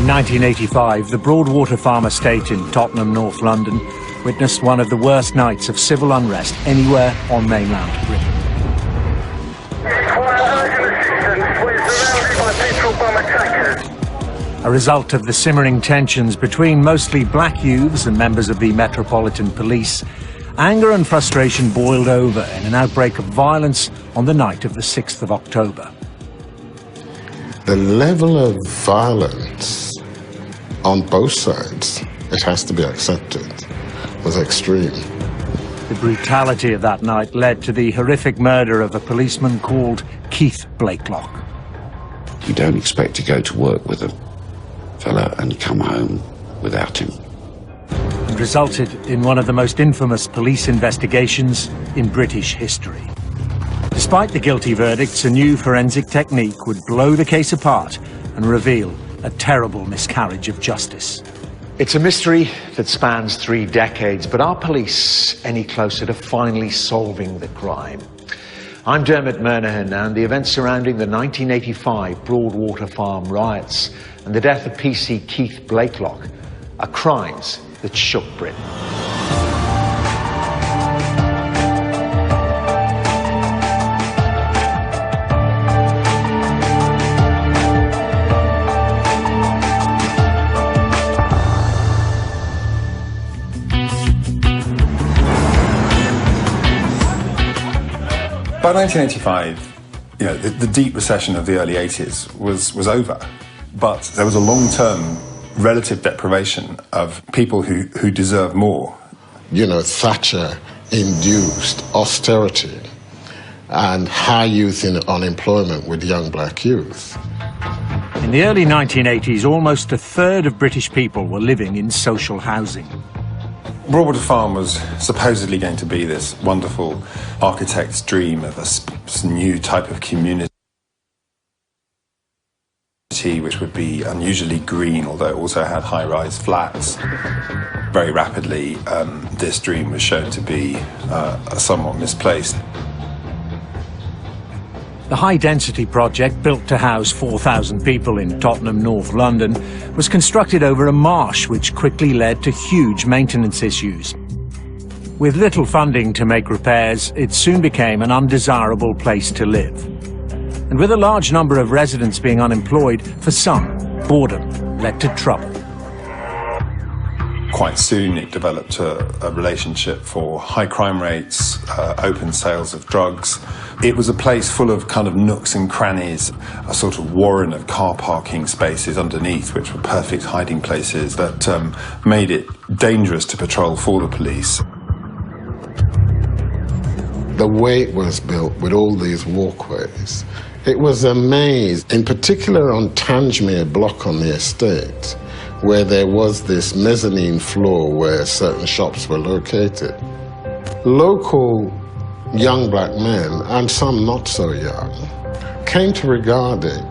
In 1985, the Broadwater Farm estate in Tottenham, North London, witnessed one of the worst nights of civil unrest anywhere on mainland Britain. A result of the simmering tensions between mostly black youths and members of the Metropolitan Police, anger and frustration boiled over in an outbreak of violence on the night of the 6th of October. The level of violence on both sides, it has to be accepted, was extreme. The brutality of that night led to the horrific murder of a policeman called PC Blakelock. You don't expect to go to work with a fella and come home without him. And resulted in one of the most infamous police investigations in British history. Despite the guilty verdicts, a new forensic technique would blow the case apart and reveal a terrible miscarriage of justice. It's a mystery that spans 3 decades, but are police any closer to finally solving the crime? I'm Dermot Murnaghan, and the events surrounding the 1985 Broadwater Farm riots and the death of PC Keith Blakelock are crimes that shook Britain. By 1985, the deep recession of the early 80s was over, but there was a long-term relative deprivation of people who deserve more. Thatcher induced austerity and high youth in unemployment with young black youth. In the early 1980s, almost a third of British people were living in social housing. Broadwater Farm was supposedly going to be this wonderful architect's dream of a new type of community which would be unusually green, although it also had high-rise flats. Very rapidly, this dream was shown to be somewhat misplaced. The high-density project, built to house 4,000 people in Tottenham, North London, was constructed over a marsh which quickly led to huge maintenance issues. With little funding to make repairs, it soon became an undesirable place to live. And with a large number of residents being unemployed, for some, boredom led to trouble. Quite soon it developed a relationship for high crime rates, open sales of drugs. It was a place full of kind of nooks and crannies, a sort of warren of car parking spaces underneath, which were perfect hiding places that made it dangerous to patrol for the police. The way it was built with all these walkways, it was a maze, in particular on Tangemere Block on the estate, where there was this mezzanine floor where certain shops were located. Local young black men, and some not so young, came to regard it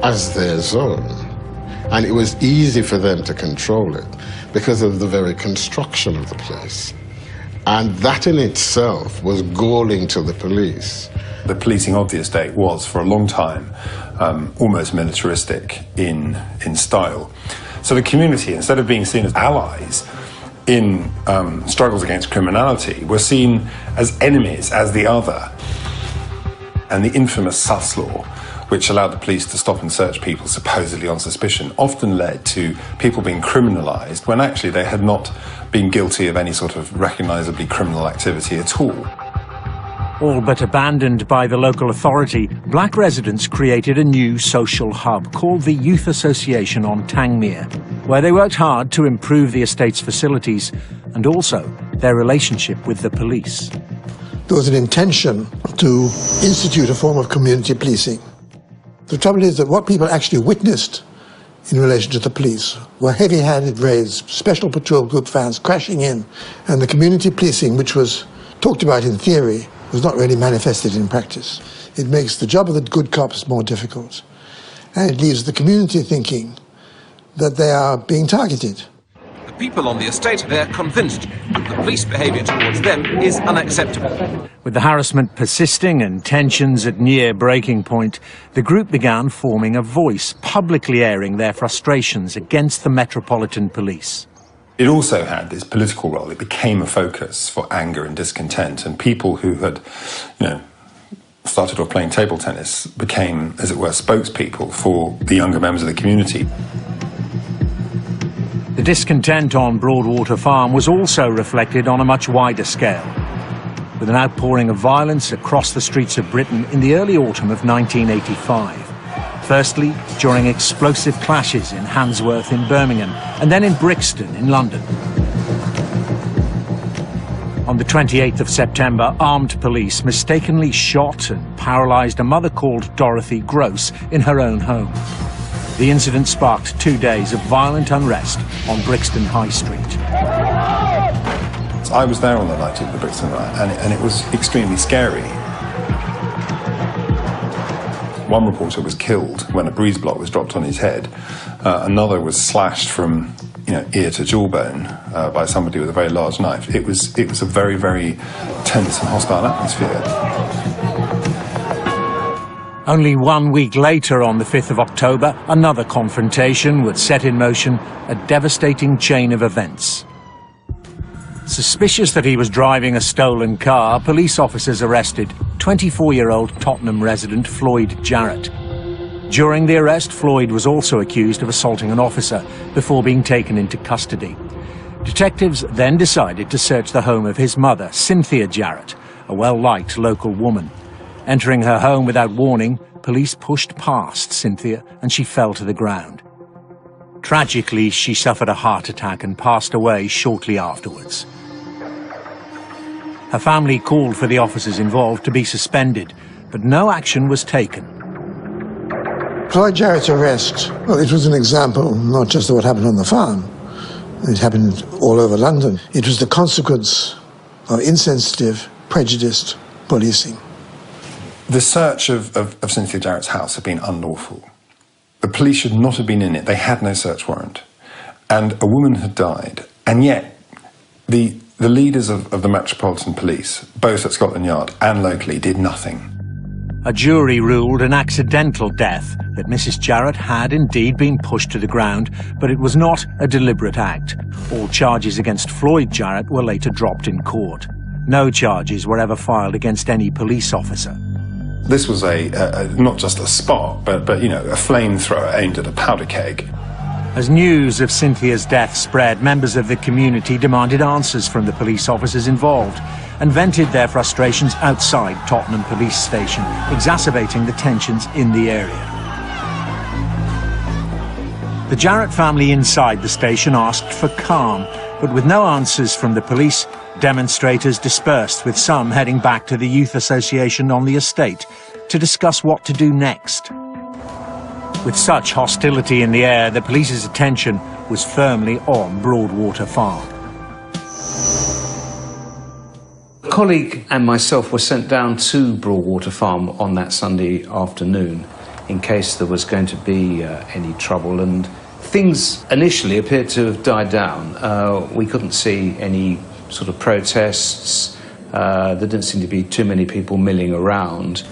as their zone. And it was easy for them to control it because of the very construction of the place. And that in itself was galling to the police. The policing of the estate was, for a long time, almost militaristic in style. So the community, instead of being seen as allies in struggles against criminality, were seen as enemies, as the other. And the infamous sus law, which allowed the police to stop and search people supposedly on suspicion, often led to people being criminalised when actually they had not been guilty of any sort of recognisably criminal activity at all. All but abandoned by the local authority, black residents created a new social hub called the Youth Association on Tangemere, where they worked hard to improve the estate's facilities and also their relationship with the police. There was an intention to institute a form of community policing. The trouble is that what people actually witnessed in relation to the police were heavy-handed raids, special patrol group vans crashing in, and the community policing, which was talked about in theory, was not really manifested in practice. It makes the job of the good cops more difficult, and it leaves the community thinking that they are being targeted. the people on the estate, they're convinced that the police behaviour towards them is unacceptable. With the harassment persisting and tensions at near breaking point, the group began forming a voice, publicly airing their frustrations against the Metropolitan Police. It also had this political role. It became a focus for anger and discontent, and people who had, started off playing table tennis became, as it were, spokespeople for the younger members of the community. The discontent on Broadwater Farm was also reflected on a much wider scale, with an outpouring of violence across the streets of Britain in the early autumn of 1985. Firstly, during explosive clashes in Handsworth in Birmingham, and then in Brixton in London. On the 28th of September, armed police mistakenly shot and paralysed a mother called Dorothy Gross in her own home. The incident sparked 2 days of violent unrest on Brixton High Street. I was there on the night of the Brixton riot, and it was extremely scary. One reporter was killed when a breeze block was dropped on his head. Another was slashed from ear to jawbone by somebody with a very large knife. It was a very, very tense and hostile atmosphere. Only 1 week later, on the 5th of October, another confrontation would set in motion a devastating chain of events. Suspicious that he was driving a stolen car, police officers arrested 24-year-old Tottenham resident Floyd Jarrett. During the arrest, Floyd was also accused of assaulting an officer before being taken into custody. Detectives then decided to search the home of his mother, Cynthia Jarrett, a well-liked local woman. Entering her home without warning, police pushed past Cynthia and she fell to the ground. Tragically, she suffered a heart attack and passed away shortly afterwards. Her family called for the officers involved to be suspended, but no action was taken. Floyd Jarrett's arrest, well, it was an example not just of what happened on the farm. It happened all over London. It was the consequence of insensitive, prejudiced policing. The search of Cynthia Jarrett's house had been unlawful. The police should not have been in it. They had no search warrant. And a woman had died. And yet, the leaders of the Metropolitan Police, both at Scotland Yard and locally, did nothing. A jury ruled an accidental death, that Mrs. Jarrett had indeed been pushed to the ground, but it was not a deliberate act. All charges against Floyd Jarrett were later dropped in court. No charges were ever filed against any police officer. This was not just a spark, but a flamethrower aimed at a powder keg. As news of Cynthia's death spread, members of the community demanded answers from the police officers involved and vented their frustrations outside Tottenham Police Station, exacerbating the tensions in the area. The Jarrett family inside the station asked for calm, but with no answers from the police, demonstrators dispersed, with some heading back to the Youth Association on the estate to discuss what to do next. With such hostility in the air, the police's attention was firmly on Broadwater Farm. A colleague and myself were sent down to Broadwater Farm on that Sunday afternoon in case there was going to be any trouble, and things initially appeared to have died down. We couldn't see any sort of protests. There didn't seem to be too many people milling around.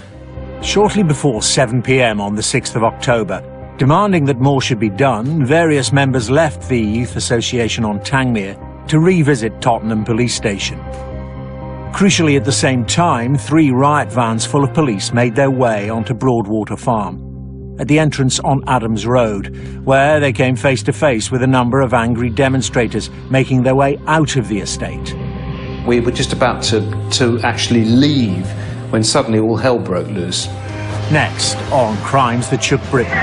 Shortly before 7 p.m. on the 6th of October, demanding that more should be done, various members left the Youth Association on Tangmere to revisit Tottenham Police Station. Crucially, at the same time, 3 riot vans full of police made their way onto Broadwater Farm, at the entrance on Adams Road, where they came face to face with a number of angry demonstrators making their way out of the estate. We were just about to actually leave when suddenly all hell broke loose. Next, on crimes that shook Britain.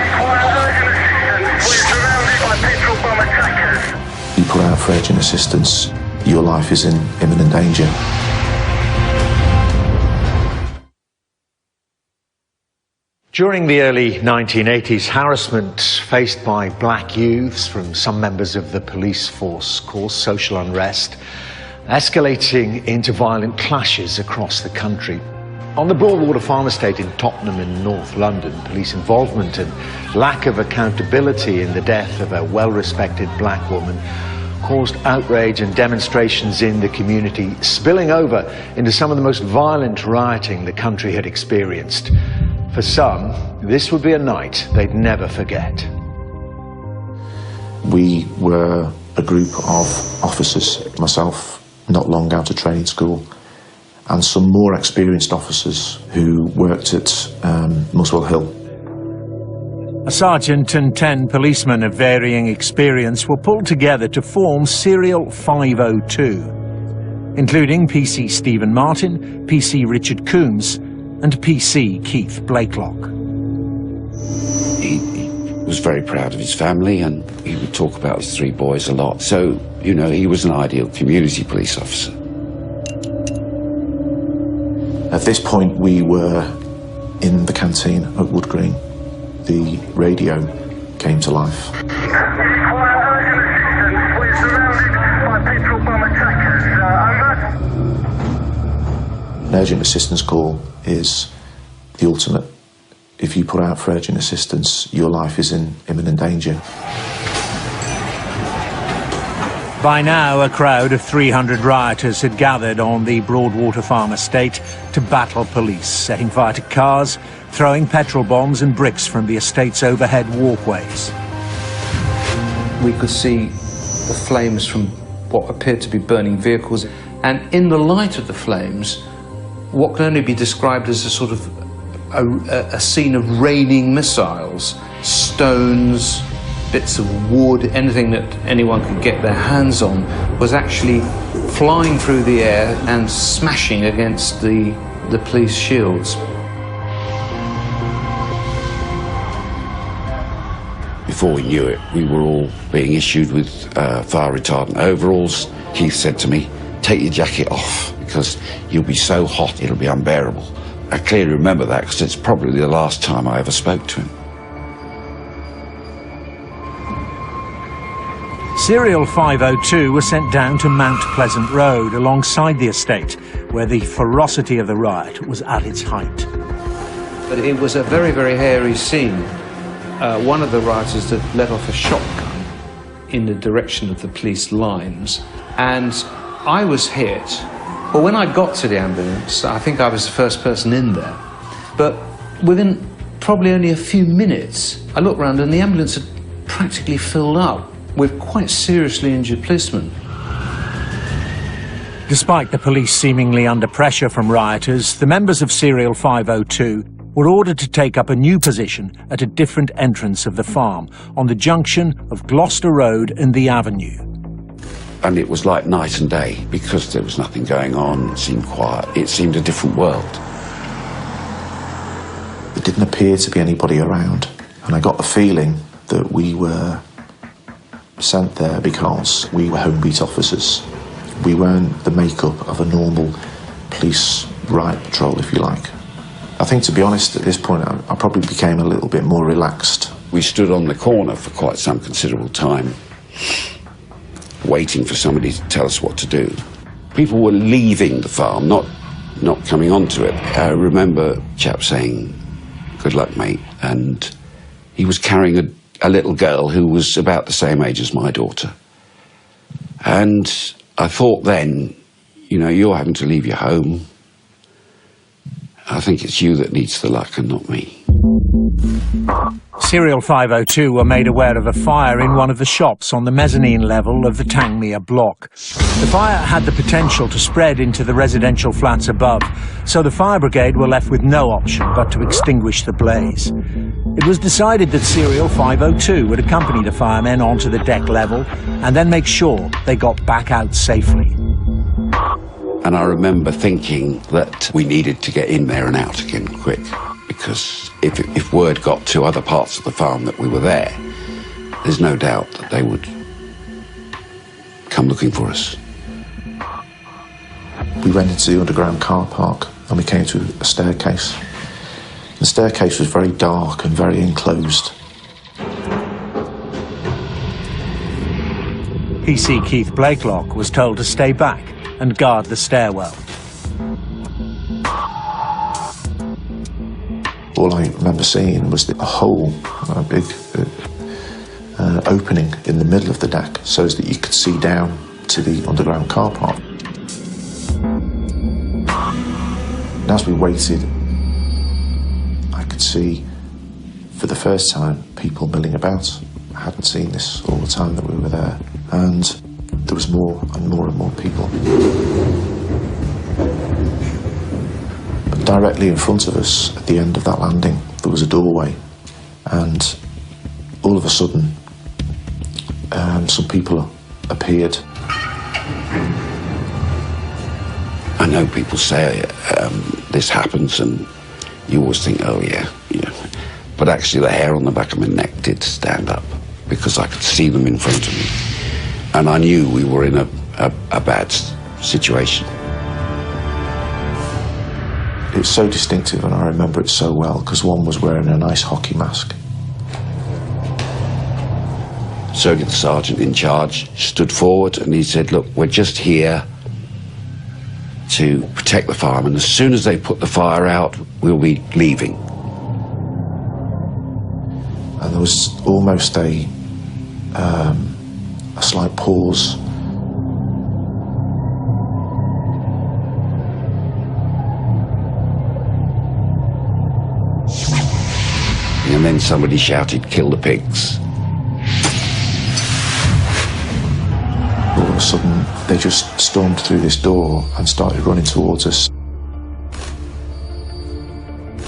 You put out for urgent assistance. Your life is in imminent danger. During the early 1980s, harassment faced by black youths from some members of the police force caused social unrest, escalating into violent clashes across the country. On the Broadwater Farm estate in Tottenham in North London, police involvement and lack of accountability in the death of a well-respected black woman caused outrage and demonstrations in the community, spilling over into some of the most violent rioting the country had experienced. For some, this would be a night they'd never forget. We were a group of officers, myself not long out of training school, and some more experienced officers who worked at Muswell Hill. A sergeant and 10 policemen of varying experience were pulled together to form Serial 502, including PC Stephen Martin, PC Richard Coombs and PC Keith Blakelock. He was very proud of his family, and he would talk about his 3 boys a lot. So, you know, he was an ideal community police officer. At this point, we were in the canteen at Wood Green. The radio came to life. An urgent assistance call is the ultimate. If you put out for urgent assistance, your life is in imminent danger. By now, a crowd of 300 rioters had gathered on the Broadwater Farm estate to battle police, setting fire to cars, throwing petrol bombs and bricks from the estate's overhead walkways. We could see the flames from what appeared to be burning vehicles, and in the light of the flames, what can only be described as a sort of a scene of raining missiles, stones, bits of wood, anything that anyone could get their hands on, was actually flying through the air and smashing against the police shields. Before we knew it, we were all being issued with fire retardant overalls. Keith said to me, "Take your jacket off, because you'll be so hot it'll be unbearable." I clearly remember that, because it's probably the last time I ever spoke to him. Serial 502 was sent down to Mount Pleasant Road alongside the estate, where the ferocity of the riot was at its height. But it was a very, very hairy scene. One of the rioters had let off a shotgun in the direction of the police lines, and I was hit. But when I got to the ambulance, I think I was the first person in there. But within probably only a few minutes, I looked around and the ambulance had practically filled up with quite seriously injured policemen. Despite the police seemingly under pressure from rioters, the members of Serial 502 were ordered to take up a new position at a different entrance of the farm, on the junction of Gloucester Road and the Avenue. And it was like night and day, because there was nothing going on, it seemed quiet, it seemed a different world. There didn't appear to be anybody around, and I got the feeling that we were sent there because we were home beat officers. We weren't the makeup of a normal police riot patrol, if you like. I think, to be honest, at this point, I probably became a little bit more relaxed. We stood on the corner for quite some considerable time, waiting for somebody to tell us what to do. People were leaving the farm, not coming onto it. I remember a chap saying, "Good luck, mate," and he was carrying a little girl who was about the same age as my daughter. And I thought then, you know, you're having to leave your home. I think it's you that needs the luck and not me. Serial 502 were made aware of a fire in one of the shops on the mezzanine level of the Tangmere block. The fire had the potential to spread into the residential flats above, so the fire brigade were left with no option but to extinguish the blaze. It was decided that Serial 502 would accompany the firemen onto the deck level and then make sure they got back out safely. And I remember thinking that we needed to get in there and out again quick, because if word got to other parts of the farm that we were there, there's no doubt that they would come looking for us. We went into the underground car park and we came to a staircase. The staircase was very dark and very enclosed. PC Keith Blakelock was told to stay back and guard the stairwell. All I remember seeing was a hole, a big opening in the middle of the deck so as that you could see down to the underground car park. And as we waited, I could see for the first time people milling about. I hadn't seen this all the time that we were there, and there was more and more and more people. But directly in front of us, at the end of that landing, there was a doorway, and all of a sudden, some people appeared. I know people say this happens, and you always think, oh yeah. But actually the hair on the back of my neck did stand up, because I could see them in front of me. And I knew we were in a bad situation. It's so distinctive, and I remember it so well, because one was wearing a nice hockey mask. So did the sergeant in charge, stood forward, and he said, look, we're just here to protect the farm, and as soon as they put the fire out, we'll be leaving. And there was almost a slight pause. And then somebody shouted, kill the pigs. All of a sudden, they just stormed through this door and started running towards us.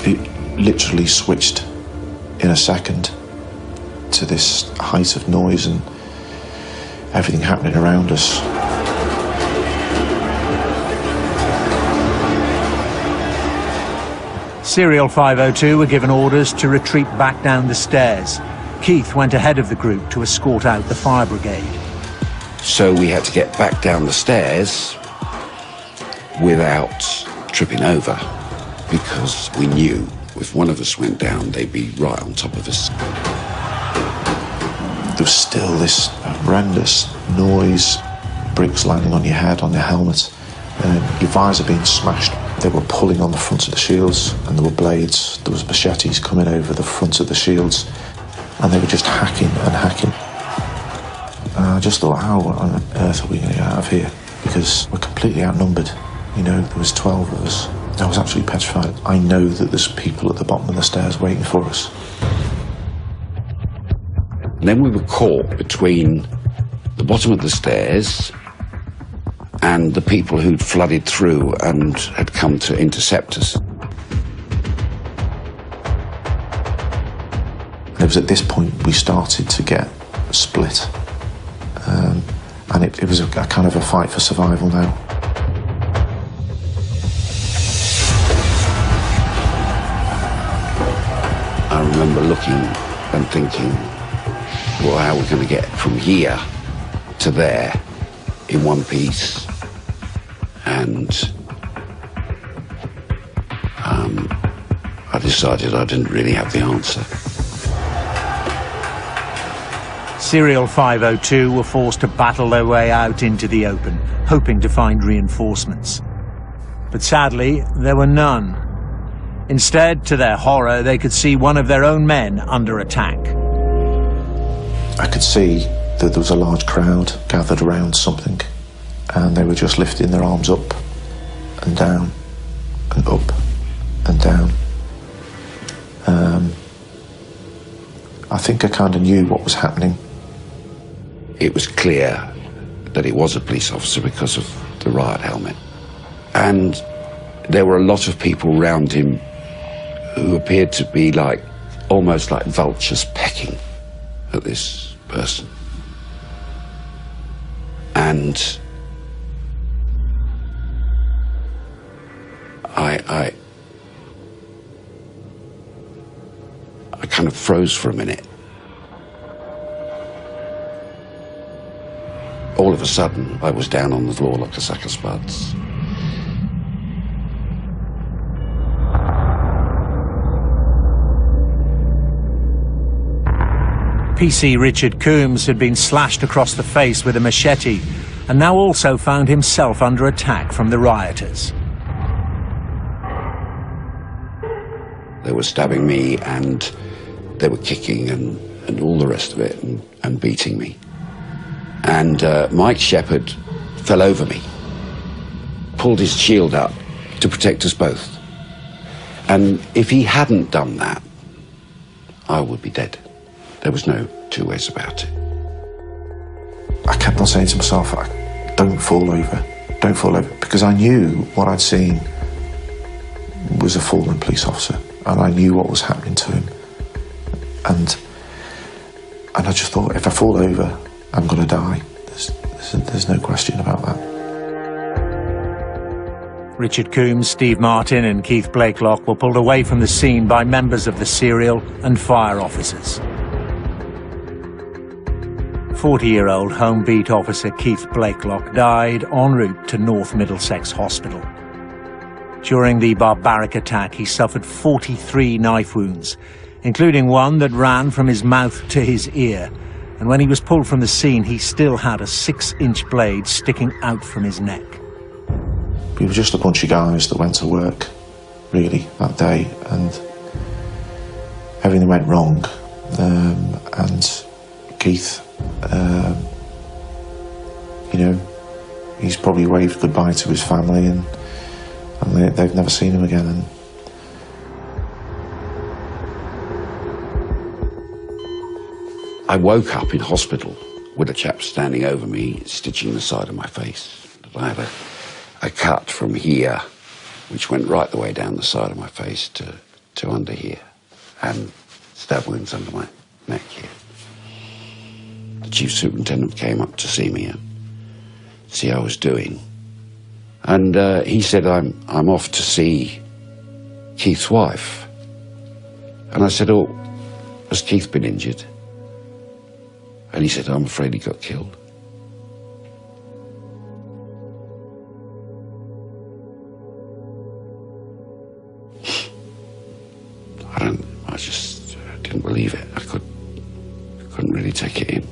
It literally switched in a second to this height of noise and everything happening around us. Serial 502 were given orders to retreat back down the stairs. Keith went ahead of the group to escort out the fire brigade. So we had to get back down the stairs without tripping over, because we knew if one of us went down, they'd be right on top of us. There was still this horrendous noise, bricks landing on your head, on your helmet, your visor being smashed. They were pulling on the front of the shields, and there were blades. There was machetes coming over the front of the shields, and they were just hacking and hacking. And I just thought, how on earth are we going to get out of here? Because we're completely outnumbered. You know, there was 12 of us. I was absolutely petrified. I know that there's people at the bottom of the stairs waiting for us. And then we were caught between the bottom of the stairs and the people who'd flooded through and had come to intercept us. It was at this point we started to get split. And it was a kind of a fight for survival now. I remember looking and thinking, well, how are we going to get from here to there in one piece? And I decided I didn't really have the answer. Serial 502 were forced to battle their way out into the open, hoping to find reinforcements. But sadly, there were none. Instead, to their horror, they could see one of their own men under attack. I could see that there was a large crowd gathered around something, and they were just lifting their arms up and down and up and down. I think I kind of knew what was happening. It was clear that it was a police officer because of the riot helmet. And there were a lot of people around him who appeared to be like, almost like vultures pecking at this person. And I kind of froze for a minute. All of a sudden, I was down on the floor like a sack of spuds. PC Richard Coombs had been slashed across the face with a machete and now also found himself under attack from the rioters. They were stabbing me and they were kicking and all the rest. rest of it, and beating me. And Mike Shepherd fell over me, pulled his shield up to protect us both. And if he hadn't done that, I would be dead. There was no two ways about it. I kept on saying to myself, don't fall over, don't fall over, because I knew what I'd seen was a fallen police officer, and I knew what was happening to him. And I just thought, if I fall over, I'm going to die. There's no question about that. Richard Coombs, Steve Martin and Keith Blakelock were pulled away from the scene by members of the serial and fire officers. 40-year-old Home Beat officer Keith Blakelock died en route to North Middlesex Hospital. During the barbaric attack, he suffered 43 knife wounds, including one that ran from his mouth to his ear. And when he was pulled from the scene, he still had a 6-inch blade sticking out from his neck. We were just a bunch of guys that went to work, really, that day, and everything went wrong. And Keith, you know, he's probably waved goodbye to his family, and they've never seen him again. And I woke up in hospital with a chap standing over me, stitching the side of my face. I had a cut from here, which went right the way down the side of my face to under here, and stab wounds under my neck here. The chief superintendent came up to see me and see how I was doing. And he said, I'm off to see Keith's wife. And I said, oh, has Keith been injured? And he said, I'm afraid he got killed. I just didn't believe it. I couldn't really take it in.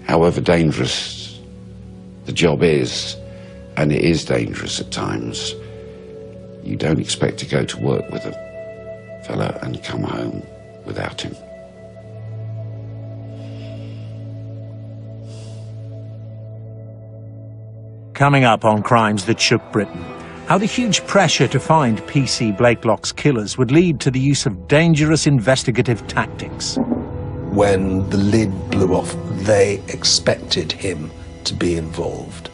However dangerous the job is, and it is dangerous at times, you don't expect to go to work with a fella and come home without him. Coming up on Crimes That Shook Britain, how the huge pressure to find PC Blakelock's killers would lead to the use of dangerous investigative tactics. When the lid blew off, they expected him to be involved.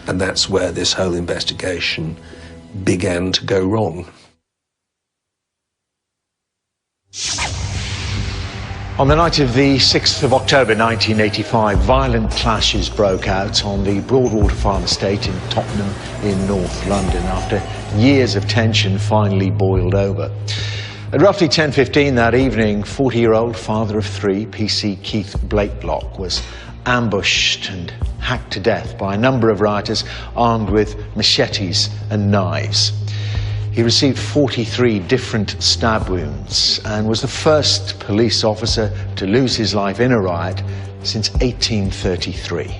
And that's where this whole investigation began to go wrong. On the night of the 6th of October 1985, violent clashes broke out on the Broadwater Farm estate in Tottenham in North London after years of tension finally boiled over. At roughly 10:15 that evening, 40-year-old father of three, PC Keith Blakelock, was ambushed and hacked to death by a number of rioters armed with machetes and knives. He received 43 different stab wounds and was the first police officer to lose his life in a riot since 1833.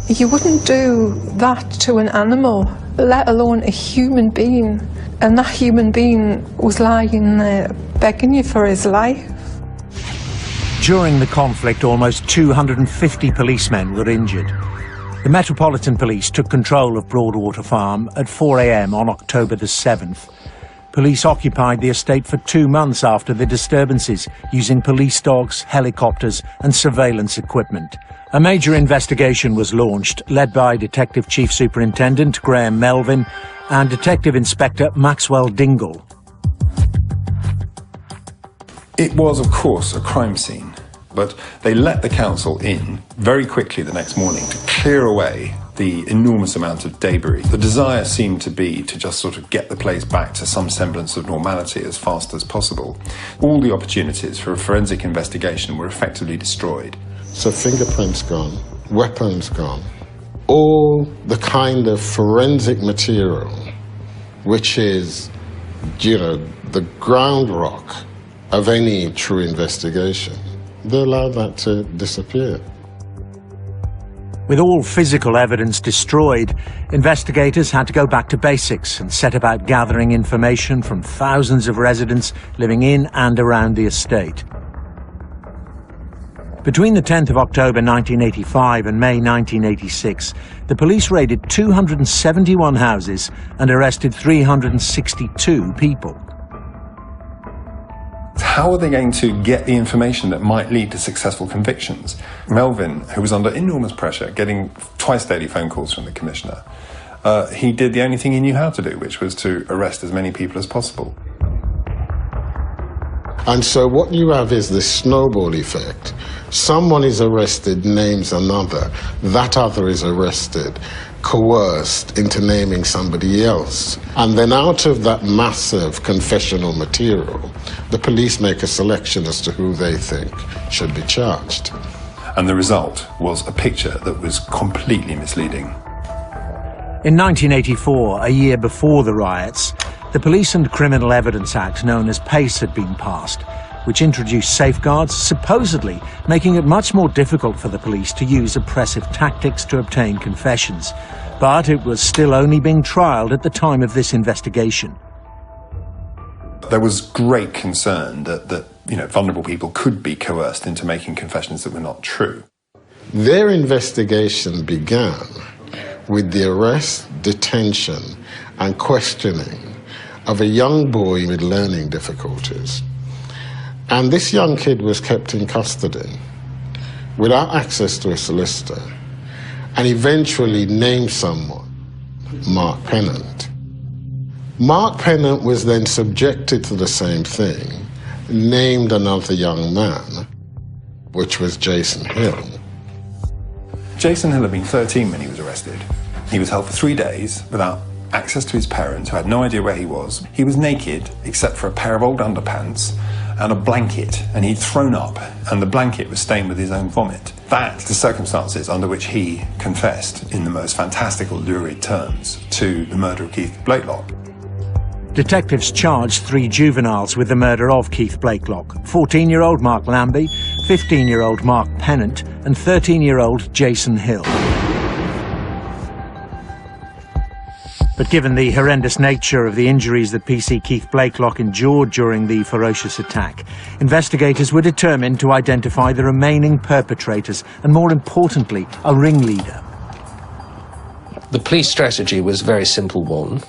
You wouldn't do that to an animal, let alone a human being. And that human being was lying there begging you for his life. During the conflict, almost 250 policemen were injured. The Metropolitan Police took control of Broadwater Farm at 4 a.m. on October the 7th. Police occupied the estate for 2 months after the disturbances, using police dogs, helicopters and surveillance equipment. A major investigation was launched, led by Detective Chief Superintendent Graham Melvin and Detective Inspector Maxwell Dingle. It was, of course, a crime scene, but they let the council in very quickly the next morning to clear away the enormous amount of debris. The desire seemed to be to just sort of get the place back to some semblance of normality as fast as possible. All the opportunities for a forensic investigation were effectively destroyed. So fingerprints gone, weapons gone, all the kind of forensic material, which is, you know, the ground rock of any true investigation, they allowed that to disappear. With all physical evidence destroyed, investigators had to go back to basics and set about gathering information from thousands of residents living in and around the estate. Between the 10th of October 1985 and May 1986, the police raided 271 houses and arrested 362 people. How are they going to get the information that might lead to successful convictions? Melvin, who was under enormous pressure, getting twice daily phone calls from the commissioner, he did the only thing he knew how to do, which was to arrest as many people as possible. And so what you have is this snowball effect. Someone is arrested, names another. That other is arrested, coerced into naming somebody else. And then out of that massive confessional material, the police make a selection as to who they think should be charged. And the result was a picture that was completely misleading. In 1984, a year before the riots, the Police and Criminal Evidence Act, known as PACE, had been passed, which introduced safeguards, supposedly making it much more difficult for the police to use oppressive tactics to obtain confessions. But it was still only being trialled at the time of this investigation. There was great concern that vulnerable people could be coerced into making confessions that were not true. Their investigation began with the arrest, detention, and questioning of a young boy with learning difficulties. And this young kid was kept in custody without access to a solicitor and eventually named someone, Mark Pennant. Mark Pennant was then subjected to the same thing, named another young man, which was Jason Hill. Jason Hill had been 13 when he was arrested. He was held for 3 days without access to his parents, who had no idea where he was. He was naked, except for a pair of old underpants and a blanket, and he'd thrown up, and the blanket was stained with his own vomit. That's the circumstances under which he confessed, in the most fantastical, lurid terms, to the murder of Keith Blakelock. Detectives charged 3 juveniles with the murder of Keith Blakelock: 14-year-old Mark Lambie, 15-year-old Mark Pennant, and 13-year-old Jason Hill. But given the horrendous nature of the injuries that PC Keith Blakelock endured during the ferocious attack, investigators were determined to identify the remaining perpetrators and, more importantly, a ringleader. The police strategy was a very simple one.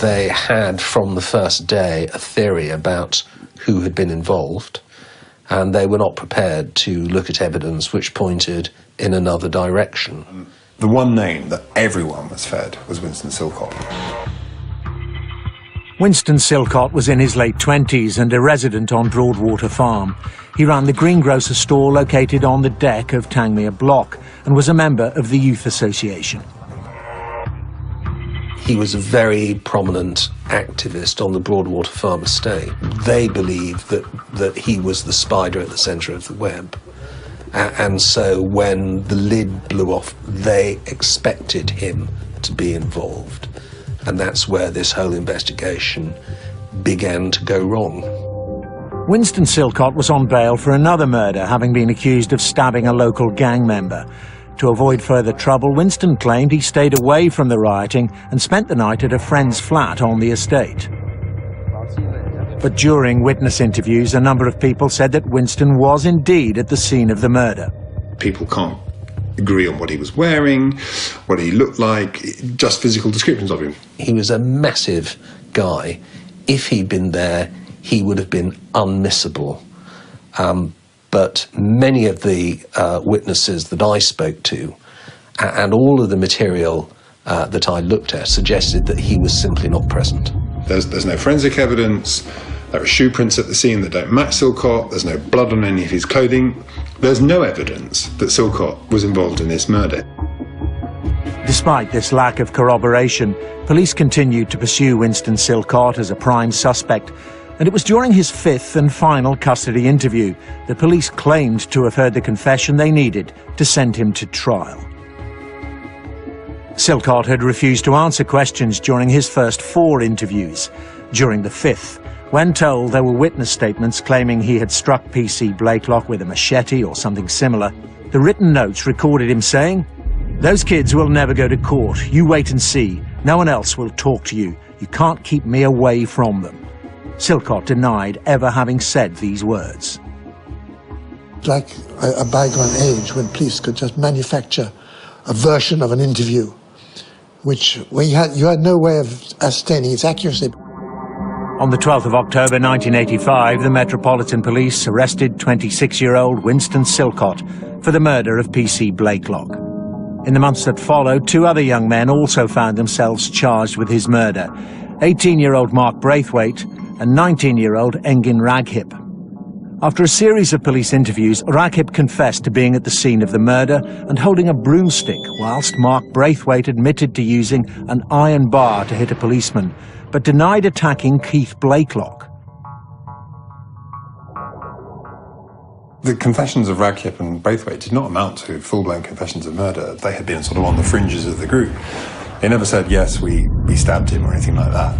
They had, from the first day, a theory about who had been involved, and they were not prepared to look at evidence which pointed in another direction. The one name that everyone was fed was Winston Silcott. Winston Silcott was in his late 20s and a resident on Broadwater Farm. He ran the greengrocer store located on the deck of Tangmere Block and was a member of the Youth Association. He was a very prominent activist on the Broadwater Farm estate. They believed that he was the spider at the centre of the web. And so when the lid blew off, they expected him to be involved. And that's where this whole investigation began to go wrong. Winston Silcott was on bail for another murder, having been accused of stabbing a local gang member. To avoid further trouble, Winston claimed he stayed away from the rioting and spent the night at a friend's flat on the estate. But during witness interviews, a number of people said that Winston was indeed at the scene of the murder. People can't agree on what he was wearing, what he looked like, just physical descriptions of him. He was a massive guy. If he'd been there, he would have been unmissable. But many of the witnesses that I spoke to, and all of the material that I looked at, suggested that he was simply not present. There's no forensic evidence. There are shoe prints at the scene that don't match Silcott. There's no blood on any of his clothing. There's no evidence that Silcott was involved in this murder. Despite this lack of corroboration, police continued to pursue Winston Silcott as a prime suspect, and it was during his 5th and final custody interview that police claimed to have heard the confession they needed to send him to trial. Silcott had refused to answer questions during his first 4 interviews. During the 5th, When told there were witness statements claiming he had struck PC Blakelock with a machete or something similar, the written notes recorded him saying, "Those kids will never go to court. You wait and see. No one else will talk to you. You can't keep me away from them." Silcott denied ever having said these words. Like a bygone age when police could just manufacture a version of an interview, where you had no way of ascertaining its accuracy. On the 12th of October 1985, the Metropolitan Police arrested 26-year-old Winston Silcott for the murder of PC Blakelock. In the months that followed, two other young men also found themselves charged with his murder, 18-year-old Mark Braithwaite and 19-year-old Engin Raghip. After a series of police interviews, Raghip confessed to being at the scene of the murder and holding a broomstick, whilst Mark Braithwaite admitted to using an iron bar to hit a policeman, but denied attacking Keith Blakelock. The confessions of Raghip and Braithwaite did not amount to full-blown confessions of murder. They had been sort of on the fringes of the group. They never said, yes, we stabbed him or anything like that.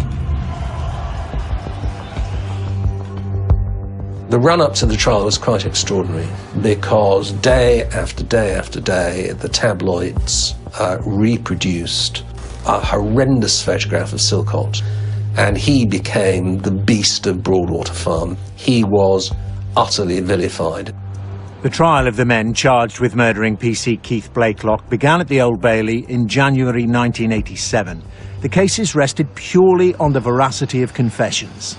The run-up to the trial was quite extraordinary because day after day after day, the tabloids reproduced a horrendous photograph of Silcott, and he became the beast of Broadwater Farm. He was utterly vilified. The trial of the men charged with murdering PC Keith Blakelock began at the Old Bailey in January 1987. The cases rested purely on the veracity of confessions.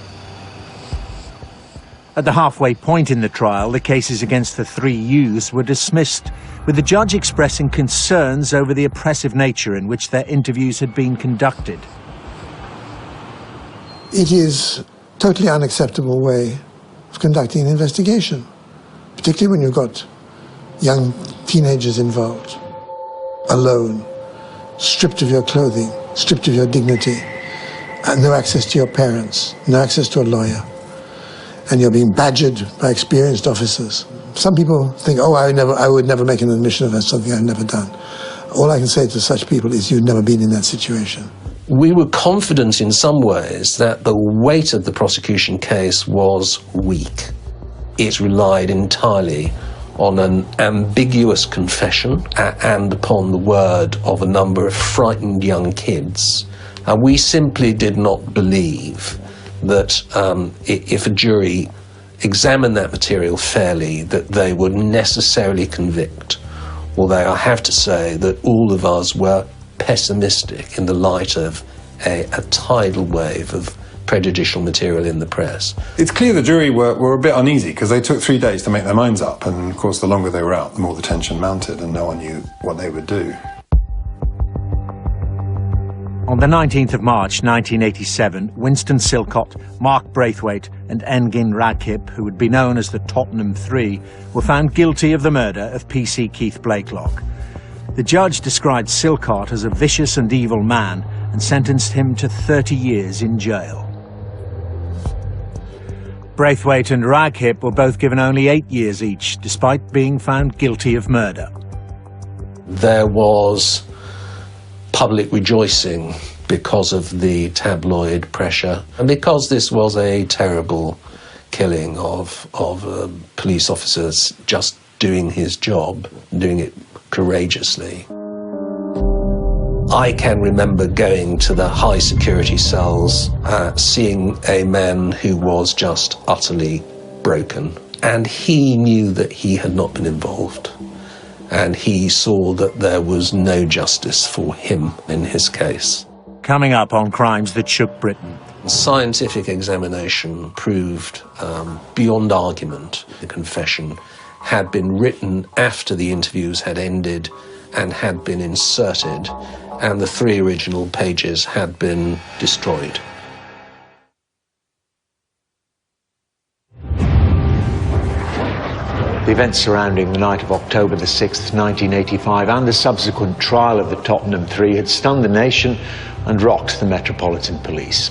At the halfway point in the trial, the cases against the three youths were dismissed, with the judge expressing concerns over the oppressive nature in which their interviews had been conducted. It is a totally unacceptable way of conducting an investigation, particularly when you've got young teenagers involved, alone, stripped of your clothing, stripped of your dignity, and no access to your parents, no access to a lawyer. And you're being badgered by experienced officers. Some people think, oh, I would never make an admission of something I've never done. All I can say to such people is you've never been in that situation. We were confident in some ways that the weight of the prosecution case was weak. It relied entirely on an ambiguous confession and upon the word of a number of frightened young kids. And we simply did not believe that if a jury examined that material fairly, that they would necessarily convict. Although I have to say that all of us were pessimistic in the light of a tidal wave of prejudicial material in the press. It's clear the jury were a bit uneasy because they took 3 days to make their minds up, and of course the longer they were out, the more the tension mounted and no one knew what they would do. On the 19th of March 1987, Winston Silcott, Mark Braithwaite and Engin Raghip, who would be known as the Tottenham Three, were found guilty of the murder of PC Keith Blakelock. The judge described Silcott as a vicious and evil man and sentenced him to 30 years in jail. Braithwaite and Raghip were both given only 8 years each, despite being found guilty of murder. There was public rejoicing because of the tabloid pressure and because this was a terrible killing of a police officer just doing his job, doing it courageously. I can remember going to the high security cells, seeing a man who was just utterly broken, and he knew that he had not been involved. And he saw that there was no justice for him in his case. Coming up on Crimes That Shook Britain. Scientific examination proved beyond argument the confession had been written after the interviews had ended and had been inserted, and the 3 original pages had been destroyed. The events surrounding the night of October the 6th, 1985, and the subsequent trial of the Tottenham Three had stunned the nation and rocked the Metropolitan Police.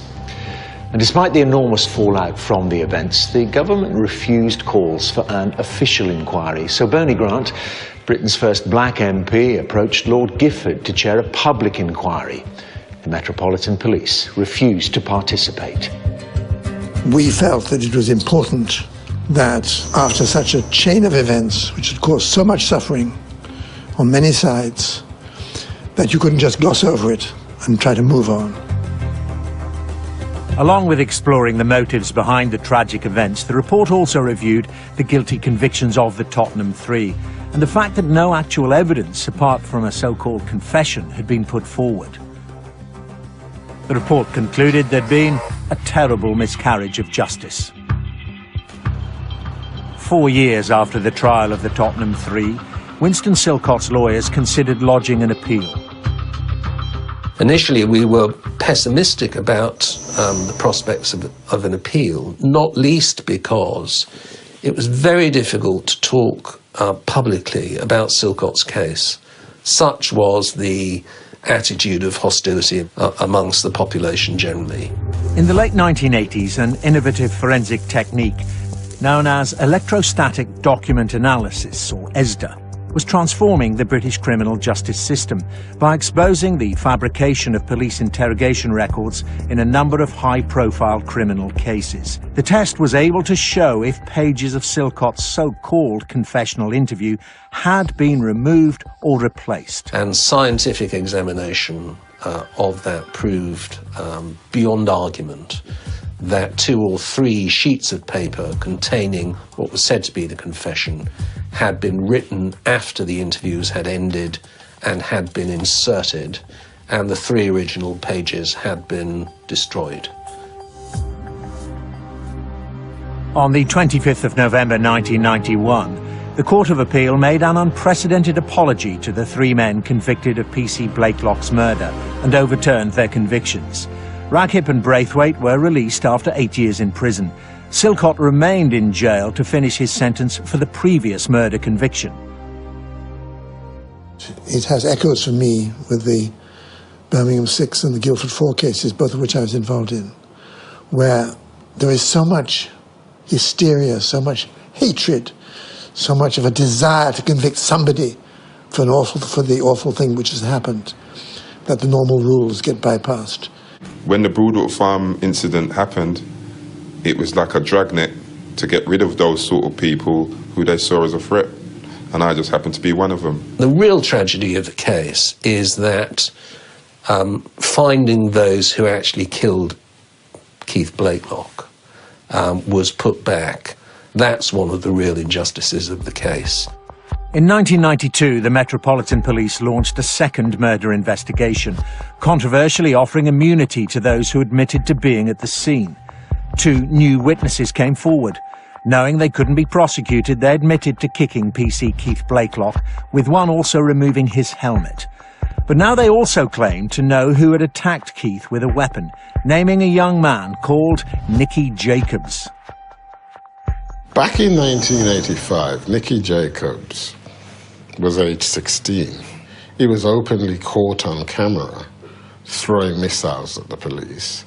And despite the enormous fallout from the events, the government refused calls for an official inquiry. So Bernie Grant, Britain's first black MP, approached Lord Gifford to chair a public inquiry. The Metropolitan Police refused to participate. We felt that it was important that after such a chain of events, which had caused so much suffering on many sides, that you couldn't just gloss over it and try to move on. Along with exploring the motives behind the tragic events, the report also reviewed the guilty convictions of the Tottenham Three and the fact that no actual evidence, apart from a so-called confession, had been put forward. The report concluded there'd been a terrible miscarriage of justice. 4 years after the trial of the Tottenham Three, Winston Silcott's lawyers considered lodging an appeal. Initially, we were pessimistic about the prospects of an appeal, not least because it was very difficult to talk publicly about Silcott's case. Such was the attitude of hostility amongst the population generally. In the late 1980s, an innovative forensic technique known as electrostatic document analysis, or ESDA, was transforming the British criminal justice system by exposing the fabrication of police interrogation records in a number of high-profile criminal cases. The test was able to show if pages of Silcott's so-called confessional interview had been removed or replaced. And scientific examination of that proved beyond argument that 2 or 3 sheets of paper containing what was said to be the confession had been written after the interviews had ended and had been inserted, and the 3 original pages had been destroyed. On the 25th of November 1991, the Court of Appeal made an unprecedented apology to the 3 men convicted of PC Blakelock's murder and overturned their convictions. Raghip and Braithwaite were released after 8 years in prison. Silcott remained in jail to finish his sentence for the previous murder conviction. It has echoes for me with the Birmingham 6 and the Guildford 4 cases, both of which I was involved in, where there is so much hysteria, so much hatred, so much of a desire to convict somebody for the awful thing which has happened, that the normal rules get bypassed. When the Broadwater Farm incident happened, it was like a dragnet to get rid of those sort of people who they saw as a threat, and I just happened to be one of them. The real tragedy of the case is that finding those who actually killed Keith Blakelock was put back. That's one of the real injustices of the case. In 1992, the Metropolitan Police launched a second murder investigation, controversially offering immunity to those who admitted to being at the scene. 2 new witnesses came forward. Knowing they couldn't be prosecuted, they admitted to kicking PC Keith Blakelock, with one also removing his helmet. But now they also claimed to know who had attacked Keith with a weapon, naming a young man called Nicky Jacobs. Back in 1985, Nicky Jacobs was aged 16. He was openly caught on camera throwing missiles at the police.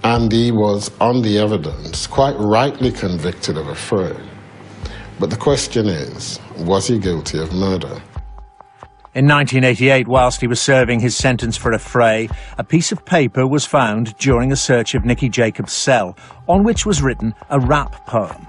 And he was, on the evidence, quite rightly convicted of a fray. But the question is, was he guilty of murder? In 1988, whilst he was serving his sentence for a fray, a piece of paper was found during a search of Nicky Jacobs' cell, on which was written a rap poem.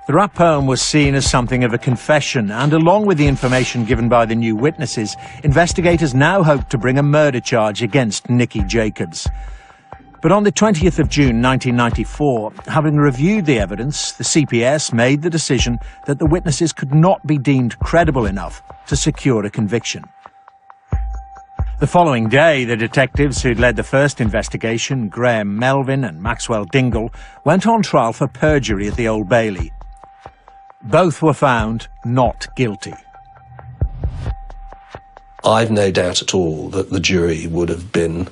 The rap poem was seen as something of a confession, and along with the information given by the new witnesses, investigators now hope to bring a murder charge against Nicky Jacobs. But on the 20th of June 1994, having reviewed the evidence, the CPS made the decision that the witnesses could not be deemed credible enough to secure a conviction. The following day, the detectives who'd led the first investigation, Graham Melvin and Maxwell Dingle, went on trial for perjury at the Old Bailey. Both were found not guilty. I've no doubt at all that the jury would have been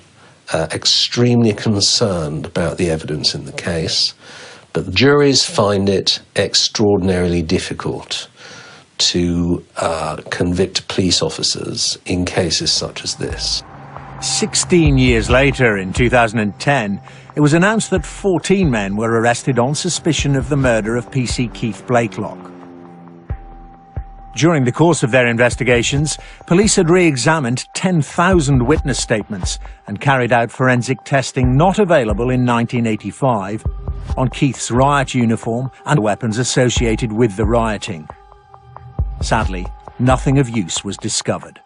extremely concerned about the evidence in the case, but the juries find it extraordinarily difficult to convict police officers in cases such as this. 16 years later, in 2010, it was announced that 14 men were arrested on suspicion of the murder of PC Keith Blakelock. During the course of their investigations, police had re-examined 10,000 witness statements and carried out forensic testing not available in 1985 on Keith's riot uniform and weapons associated with the rioting. Sadly, nothing of use was discovered.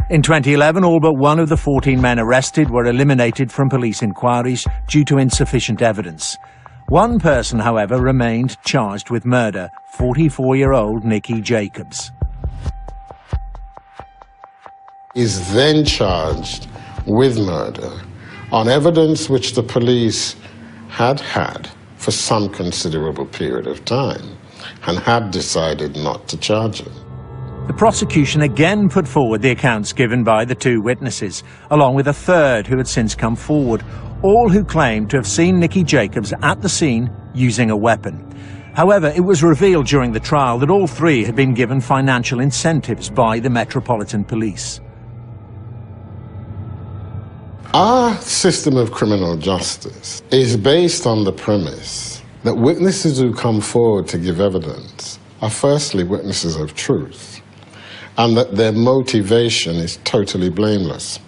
In 2011, all but one of the 14 men arrested were eliminated from police inquiries due to insufficient evidence. One person, however, remained charged with murder, 44-year-old Nicky Jacobs. He's then charged with murder on evidence which the police had for some considerable period of time and had decided not to charge him. The prosecution again put forward the accounts given by the two witnesses, along with a third who had since come forward, all who claimed to have seen Nicky Jacobs at the scene using a weapon. However, it was revealed during the trial that all three had been given financial incentives by the Metropolitan Police. Our system of criminal justice is based on the premise that witnesses who come forward to give evidence are firstly witnesses of truth, and that their motivation is totally blameless.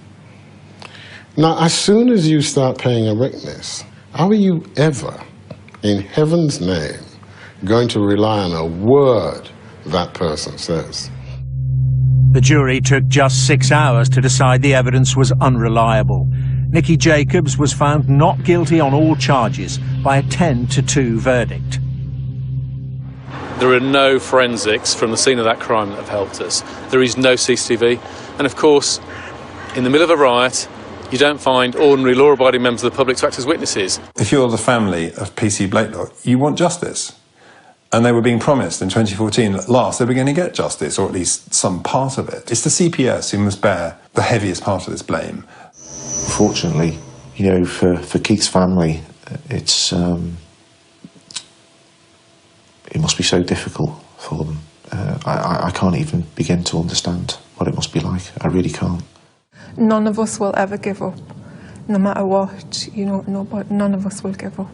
Now, as soon as you start paying a witness, how are you ever, in heaven's name, going to rely on a word that person says? The jury took just 6 hours to decide the evidence was unreliable. Nicky Jacobs was found not guilty on all charges by a 10-2 verdict. There are no forensics from the scene of that crime that have helped us. There is no CCTV. And of course, in the middle of a riot, you don't find ordinary law-abiding members of the public to act as witnesses. If you're the family of PC Blakelock, you want justice. And they were being promised in 2014 at last they were going to get justice, or at least some part of it. It's the CPS who must bear the heaviest part of this blame. Fortunately, you know, for Keith's family, it must be so difficult for them. I can't even begin to understand what it must be like. I really can't. None of us will ever give up, no matter what, you know, none of us will give up.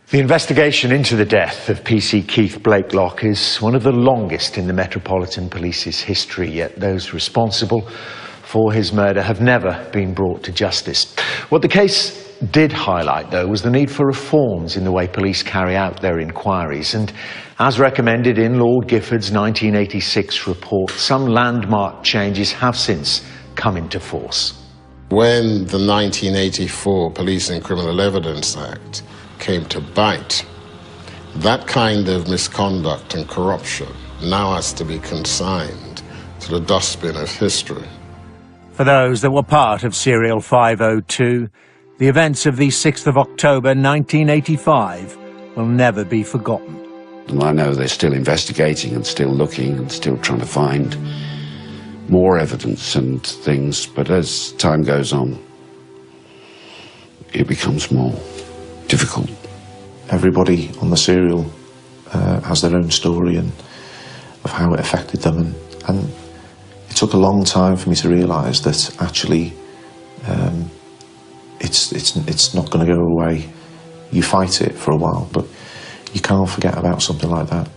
The investigation into the death of PC Keith Blakelock is one of the longest in the Metropolitan Police's history, yet those responsible for his murder have never been brought to justice. What the case did highlight, though, was the need for reforms in the way police carry out their inquiries, and as recommended in Lord Gifford's 1986 report, some landmark changes have since come into force. When the 1984 Police and Criminal Evidence Act came to bite, that kind of misconduct and corruption now has to be consigned to the dustbin of history. For those that were part of Serial 502, the events of the 6th of October 1985 will never be forgotten. And I know they're still investigating and still looking and still trying to find more evidence and things, but as time goes on, it becomes more difficult. Everybody on the serial has their own story and of how it affected them, and it took a long time for me to realise that actually it's not going to go away. You fight it for a while, but you can't forget about something like that.